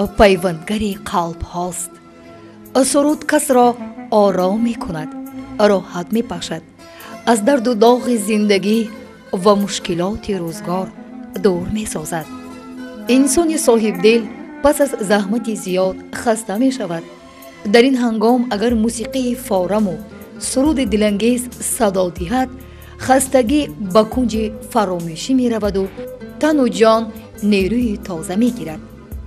پیوندگر قلب هاست. سرود کس را آرام می کند، راحت می بخشد، از درد و داغ زندگی و مشکلات روزگار دور می سازد. انسان صاحب دل پس از زحمت زیاد خسته می شود. در این هنگام اگر موسیقی فارم و سرود دلانگیز صدا دهد، خستگی به کنج فراموشی می رود و تن و جان نیروی تازه می گیرد.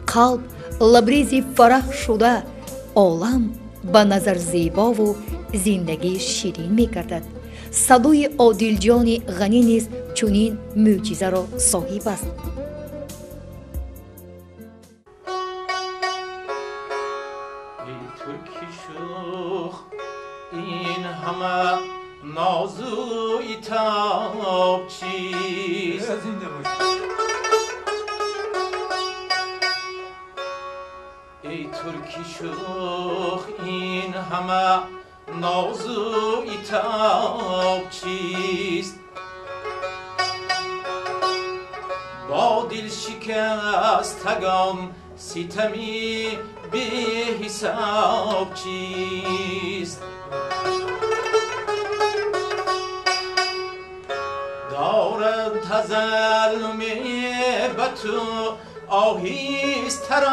قلب لبریز فرح شده عالم به نظر زیبا و زندگی شیرین می گردد. صدای عادل جان غنی نیز چنین معجزه را صاحب است. این همه ناز و عتاب چیست؟ ای ترکی شوخ این همه ناز و عتاب چیست؟ با دل شکستگان ستمی بی حساب چیست؟ دارد تظلمی به تو آهیستران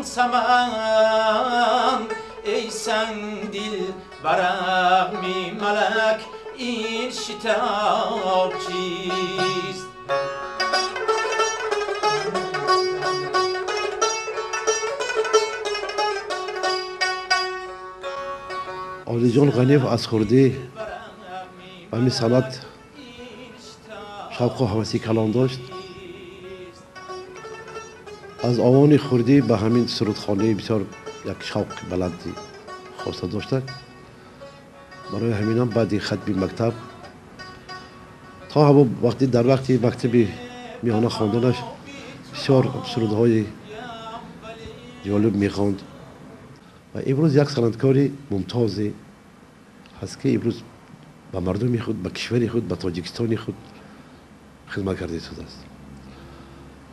سمن، ای سنگ دل برغمی ملک این شتاب چیست؟ عادل جان غنیف از خوردی و همین صنعت شوق و حوثی کلان داشت. از آوان خوردی به همین سرودخانه بسیار یک شوق بلندی خواسته داشته. برای همین هم بعد ختم مکتب تا همون وقتی در وقتی مکتب میانه خواندنش بسیار سرودهای جالب میخواند و امروز یک صنعتکاری ممتازی هست که امروز به مردم خود، به کشور خود، به تاجیکستان خود خدمت کرده شده است.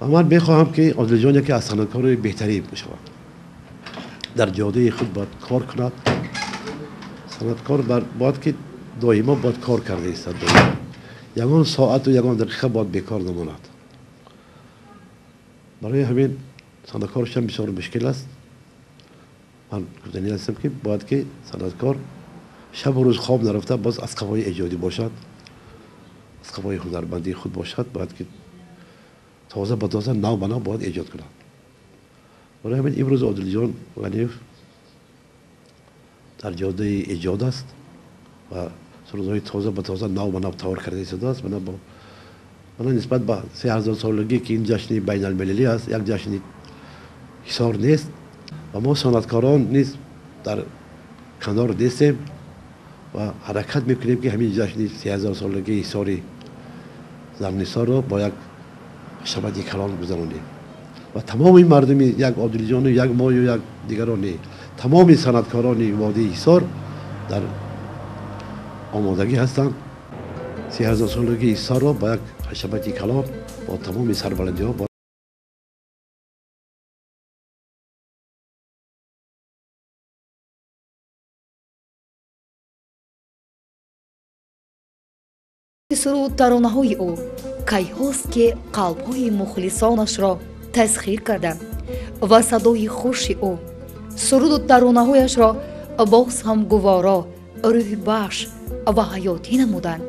و من میخواهم که عادل جان یکی از صنعتکاران بهتری بشود، در جاده خود باید کار کند. صنعتکار باید که دائما باید کار کرده است، یگان ساعت و یگان دقیقه باید بیکار نماند. برای همین صنعتکارش هم بسیار مشکل است. من گفتنی هستم که باید که صنعتکار شب و روز خواب نرفته باز از قوای ایجادی باشد، از قوای هنرمندی خود باشد، باید که تازه با تازه نو به نو باید ایجاد کند. برای همین امروز عادل جان غنیف در جاده ایجاد است و سرودهای تازه با تازه نو به نو تور کرده شده است. من نسبت به 3000 سالگی که این جشن بین المللی است، یک جشن حصار نیست و ما صنعتکاران نیز در کنار دستیم و حرکت میکنیم که همین جشن 3000 سالگی حصار زرنسا را با یک شبکه کلان گذرانیم و تمام این مردم، یک عادل جان و یک ما و یک دیگران، تمام صنعتکاران وادی حصار در آمادگی هستند 3000 سالگی حصار را با یک شبکه کلان با تمام سربلندی ها سرود ترانه‌های او کیهاست که قلب‌های مخلصانش را تسخیر کردند و صدای خوش او سرود و ترانه‌هایش را باز هم گوارا، روح بخش و حیاتی نمودند.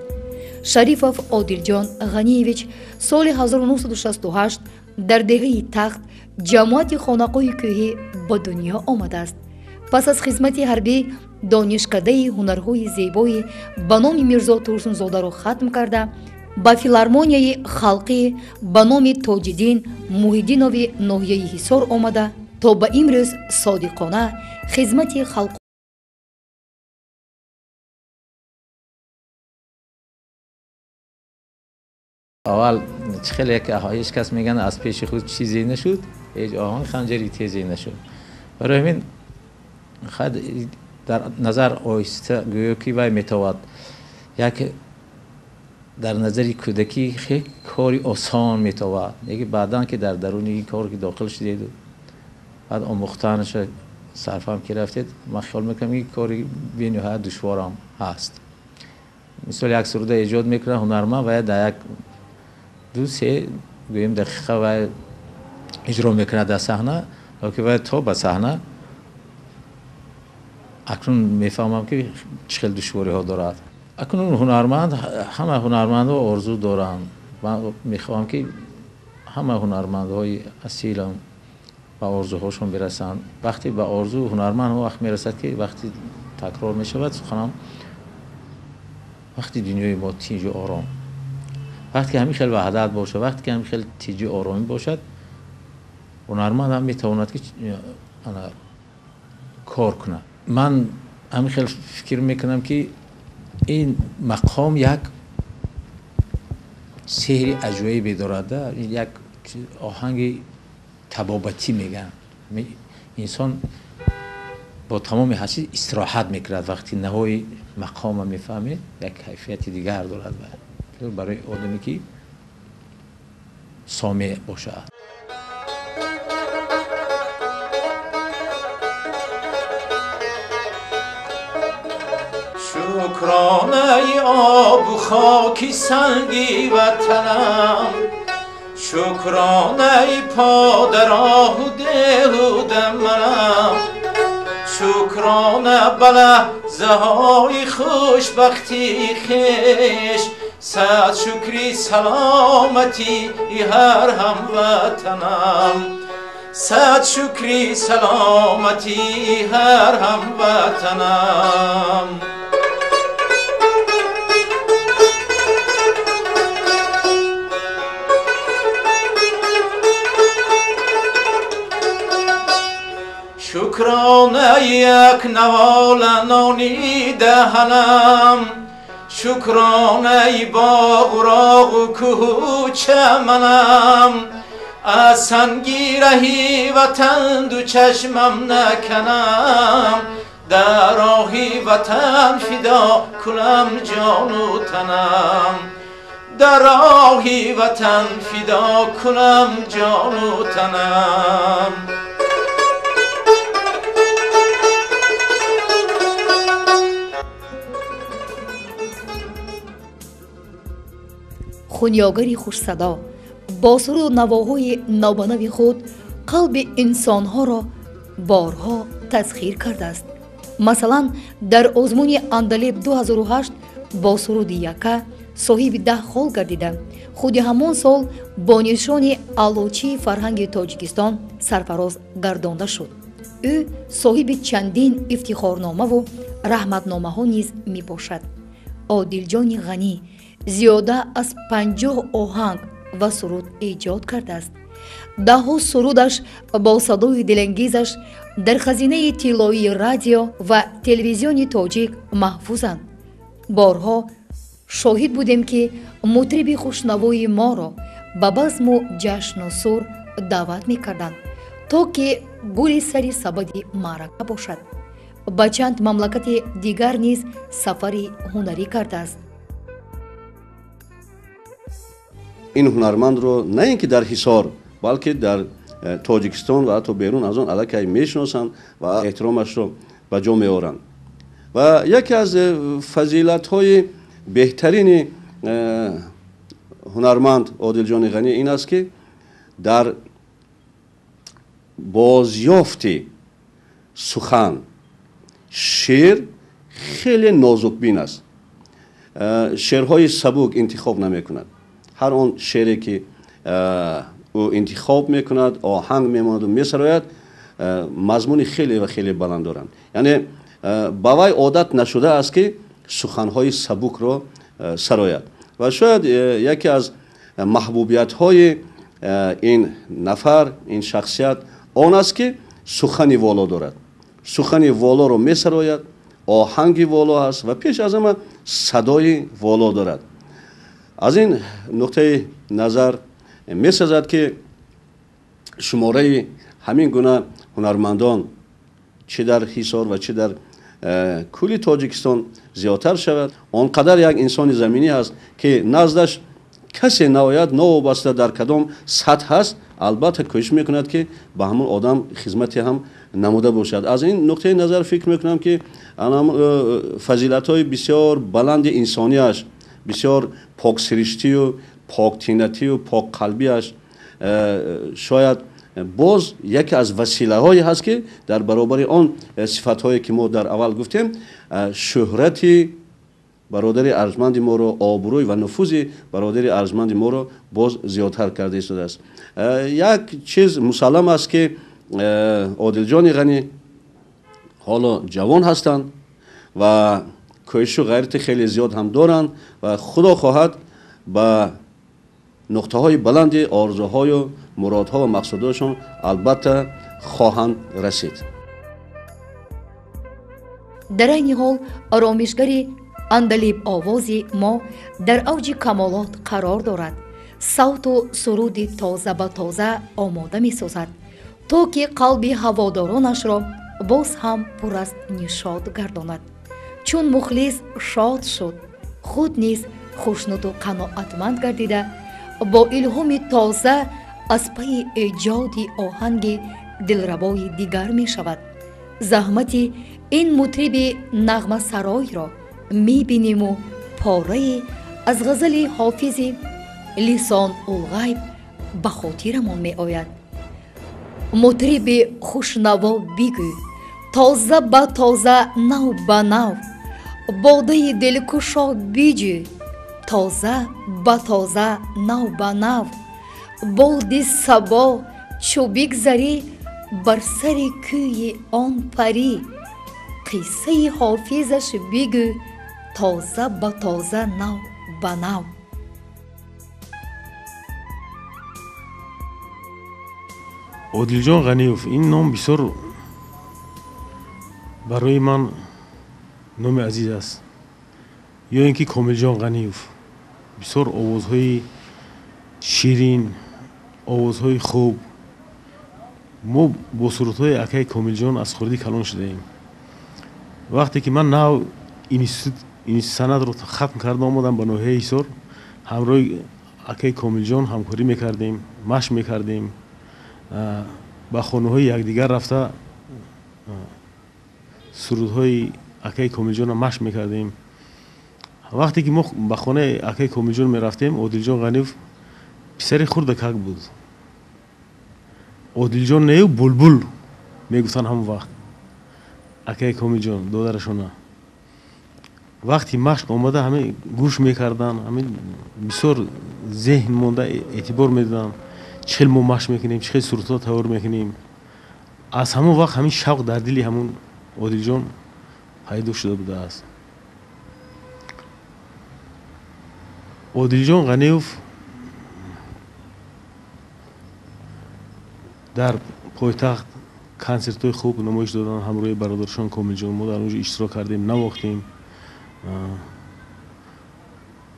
شریفов عادل جان غنیویچ سال 1968 در دهه تخت جماعت خانقاه کوهی به دنیا آمده است. پس از خدمت حربی دانشکده هنرهای زیبایی به نام میرزا ترسونزاده را ختم کرده به فیلارمونیای خلقی به نام تاج‌الدین محی‌الدینوی ناحیه حصار آمده تا به امروز صادقانه خدمت خلق. اول خیلی که هیچ کس میگن از پیش خود چیزی نشد، هیچ آهنگ خنجری تیزی نشد. برای همین خود در نظر آیسته گویا که وای میتواند یک در نظری کودکی خیلی کاری آسان میتواند، یکی بعداً که در درون این کار که داخل شدید بعد آموختنش صرفم که رفتید، من خیال میکنم این کاری به نهایت دشوارم هست. مثلا یک سرود ایجاد میکنه هنرمند و در یک دو سه گویم دقیقه و اجرا میکنه در صحنه، که تا به صحنه اکنون میفهمم که چقدر دشواری ها دارد. اکنون هنرمند، همه هنرمند ها آرزو دارن. من میخوام که همه هنرمند های اصیل هم به آرزوهاشون برسن. وقتی به آرزو هنرمند ها وقت میرسد که وقتی تکرار میشود سخنم، وقتی دنیای ما تیج و آرام، وقتی که همین خیلی وحدت باشه، وقتی که همین خیلی تیج و آرامی باشد، هنرمند هم میتواند که کار کنه. من همین خیلی فکر میکنم که این مقام یک سحر عجایبی دارد، یک آهنگ طبابتی میگن. انسان با تمام هستی استراحت میکرد وقتی نهایی مقام میفهمه، یک کیفیت دیگر دارد برای آدمی که سامع باشد. شکرانه آب و خاکی سنگی وطنم، شکرانه پادراه و دهود منم، شکرانه بلحظه های خوشبختی خیش، صد شکری سلامتی هر هموطنم، صد شکری سلامتی هر هموطنم. شکرانه یک نوال نانی دهنم، شکرانه باغ و راغ و کوه چمنم، از سنگی رهی وطن دو چشمم نکنم، در راهی وطن فدا کنم جان و تنم، در راهی وطن فدا کنم جان و تنم. خونیاگری خوش صدا با سرود و نواهای نوبنو خود قلب انسانها را بارها تسخیر کرده است. مثلا در آزمون اندلیب 2008 با سرود یکا صاحب 10 خال گردیده. خود همان سال با نشان علوچی فرهنگ تاجیکستان سرفراز گردانده شد. او صاحب چندین افتخارنامه و رحمتنامه ها نیز می باشد. عادلجان غنی زیاده از 50 آهنگ و سرود ایجاد کرده است. 10 سرودش با صدای دلانگیزش در خزینه طلایی رادیو و تلویزیون تاجیک محفوظند. بارها شاهد بودیم که مطرب خوشنوای ما را به بزم و جشن و سور دعوت می‌کردند تا که گل سری سبدی معرکه باشد. به چند مملکت دیگر نیز سفری هنری کرده است. این هنرمند رو نه اینکه در حصار بلکه در تاجیکستان و حتی بیرون از آن علاقه میشناسند و احترامش رو به جا میآورند. و یکی از فضیلت‌های بهترین هنرمند عادلجان غنی این است که در بازیافت سخن شعر خیلی نازکبین است. شعرهای سبک انتخاب نمی کند. هر آن شعری که او انتخاب می کند آهنگ می ماند و می سراید مضمون خیلی و خیلی بلند دارند. یعنی با وی عادت نشده است که سخنهای سبک را سراید و شاید یکی از محبوبیت های این نفر این شخصیت آن است که سخنی والا دارد. سخنی والا را می سراید، آهنگی والا است و پیش از همه صدای والا دارد. از این نقطه نظر می سازد که شماره همین گونه هنرمندان چه در حصار و چه در کل تاجیکستان زیادتر شود. آنقدر یک انسان زمینی است که نزدش کسی ناید نوابسته در کدام سطح هست البته کوشش میکند که به همون آدم خدمتی هم نموده باشد. از این نقطه نظر فکر میکنم که فضیلت های بسیار بلند انسانیش، بسیار پاک سرشتی و پاک طینتی و پاک قلبیش شاید باز یکی از وسیله هایی هست که در برابر آن صفت هایی که ما در اول گفتیم شهرتی برادر ارجمند ما رو، آبروی و نفوذ برادر ارجمند ما رو باز زیادتر کرده ایستاده است. یک چیز مسلم است که عادل جان غنی حالا جوان هستند و کوشش و غیرت خیلی زیاد هم دارند و خدا خواهد به نقطه های بلند آرزوهای و مرادها و مقصودهاشون البته خواهند رسید. در این حال آرامشگری اندلیب آوازی ما در اوج کمالات قرار دارد. صوت و سرودی تازه به تازه آماده می سازد تا که قلب هوادارانش را باز هم پر از نشاط گرداند. چون مخلص شاد شد، خود نیز خوشنود و قناعتمند گردیده با الهام تازه از پی ایجاد آهنگ دلربای دیگر می شود. زحمتی این مطرب نغمه سرای را می بینیم و پاره از غزل حافظ لسان الغیب به خاطرمان می آید. مطرب خوشنوا بگو تازه به تازه، نو به نو باده دلکشا بیجو تازه به تازه، نو به نو باد صبا چو بگذری بر سر کوی آن پری قصه حافظش بگو تازه به تازه، نو به نو. عادل جان غنیوف این نام بسیار برای من نام عزیز است. یا اینکه کامل جان غنیوف بسیار آوازهای شیرین، آوازهای خوب. ما با سرودهای اکای کامل جان از خردی کلان شده ایم. وقتی که من نو این سند رو ختم کردم آمدم به ناحیه ایسار، همراه اکای کامل جان همکاری میکردیم، مشق میکردیم، با خانه های یکدیگر رفته سرودهای اکای کامل جان مشق میکردیم. وقتی که ما به خانه اکای کامل جان میرفتیم، عادل جان غنیوف پسر خرد کک بود. عادل جان نیو بلبل میگفتن همون وقت اکای کامل جان دادرشونه. وقتی مشق آمده همه گوش میکردن، همه بسیار ذهن مونده اعتبار میدادن. چخیل ما مشق میکنیم، چخیل سرودها تور میکنیم. از همون وقت همین شوق در دلی همون عادل جان پیدا شده بوده است. عادل جان غنیوف در پایتخت کنسرت های خوب نمایش دادن همراه برادرشان کامل جان. ما در اونجا اشتراک کردیم، نواختیم.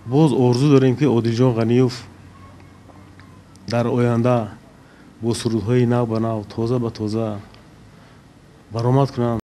باز آرزو داریم که عادل جان غنیوف در آینده با سرودهای نو به نو، تازه به تازه برآمد کنند.